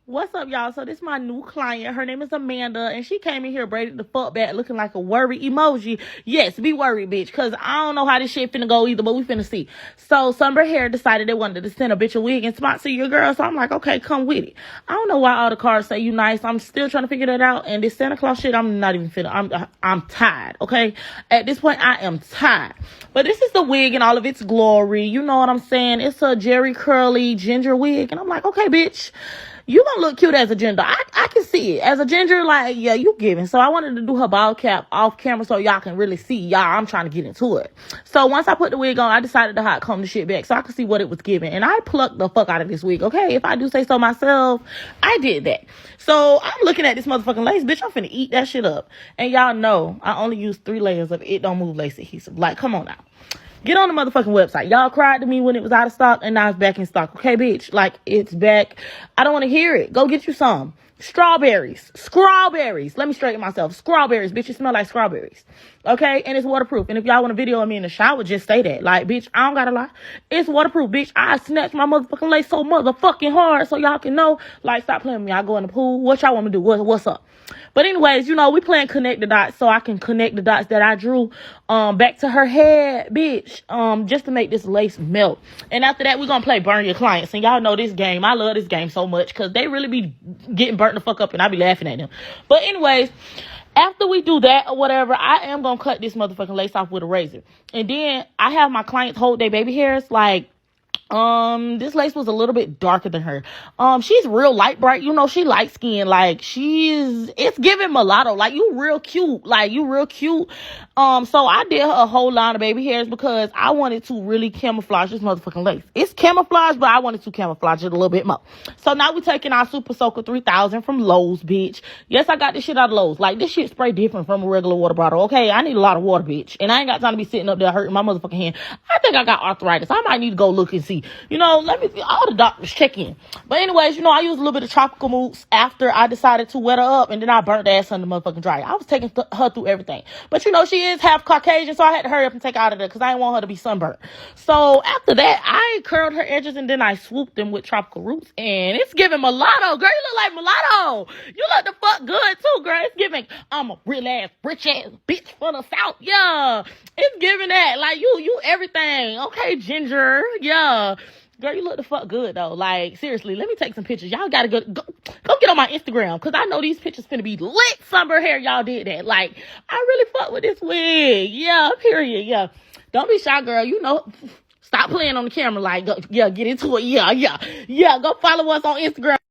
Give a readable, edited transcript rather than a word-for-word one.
What's up, y'all? So this is my new client. Her name is Amanda, and she came in here braided the fuck back looking like a worried emoji. Yes, be worried, bitch, because I don't know how this shit finna go either, but we finna see. So Sunber Hair decided they wanted to send a bitch a wig and sponsor your girl, so I'm like, okay, come with it. I don't know why all the cards say you nice. I'm still trying to figure that out, and this Santa Claus shit, I'm not even finna. I'm tired, okay? At this point, I am tired. But this is the wig in all of its glory. You know what I'm saying? It's a Jerry Curly ginger wig, and I'm like, okay, bitch. You gonna look cute as a ginger. I can see it. As a ginger, like, yeah, you giving. So I wanted to do her ball cap off camera so y'all can really see. Y'all, I'm trying to get into it. So once I put the wig on, I decided to hot comb the shit back so I could see what it was giving. And I plucked the fuck out of this wig, okay? If I do say so myself, I did that. So I'm looking at this motherfucking lace. Bitch, I'm finna eat that shit up. And y'all know I only use 3 layers of It Don't Move lace adhesive. Like, come on now. Get on the motherfucking website. Y'all cried to me when it was out of stock, and now it's back in stock. Okay, bitch? Like, it's back. I don't want to hear it. Go get you some. Strawberries. Strawberries. Let me straighten myself. Strawberries, bitch. It smell like strawberries. Okay? And it's waterproof. And if y'all want a video of me in the shower, just say that. Like, bitch, I don't gotta lie. It's waterproof, bitch. I snatched my motherfucking lace so motherfucking hard so y'all can know. Like, stop playing with me. I go in the pool. What y'all want me to do? What's up? But anyways, you know, we playing connect the dots so I can connect the dots that I drew back to her head, bitch, just to make this lace melt. And after that, we're going to play Burn Your Clients. And y'all know this game. I love this game so much because they really be getting burnt the fuck up and I be laughing at them. But anyways, after we do that or whatever, I am going to cut this motherfucking lace off with a razor. And then I have my clients hold their baby hairs like, this lace was a little bit darker than her. She's real light bright. You know, she light skinned. Like, it's giving mulatto. Like, you real cute. Like, you real cute. So I did her a whole line of baby hairs because I wanted to really camouflage this motherfucking lace. It's camouflage, but I wanted to camouflage it a little bit more. So now we taking our Super Soaker 3000 from Lowe's, bitch. Yes, I got this shit out of Lowe's. Like, this shit spray different from a regular water bottle. Okay, I need a lot of water, bitch. And I ain't got time to be sitting up there hurting my motherfucking hand. I think I got arthritis. I might need to go look and see. You know, let me see. All the doctors check in. But anyways, you know, I used a little bit of tropical mousse after I decided to wet her up, and then I burnt the ass on the motherfucking dryer. I was taking her through everything. But you know, she is half Caucasian, so I had to hurry up and take her out of there because I didn't want her to be sunburnt. So after that, I curled her edges and then I swooped them with tropical roots, and it's giving mulatto. Girl, you look like mulatto. You look the fuck good too, girl. It's giving I'm a real ass, rich ass bitch from the South. Yeah. It's giving that. Like, you everything. Okay, ginger. Yeah. Girl, you look the fuck good, though. Like, seriously, let me take some pictures. Y'all gotta go get on my Instagram, because I know these pictures finna be lit. Sunber Hair, y'all did that. Like, I really fuck with this wig. Yeah, period. Yeah. Don't be shy, girl. You know, stop playing on the camera. Like, yeah, get into it. Yeah. Go follow us on Instagram.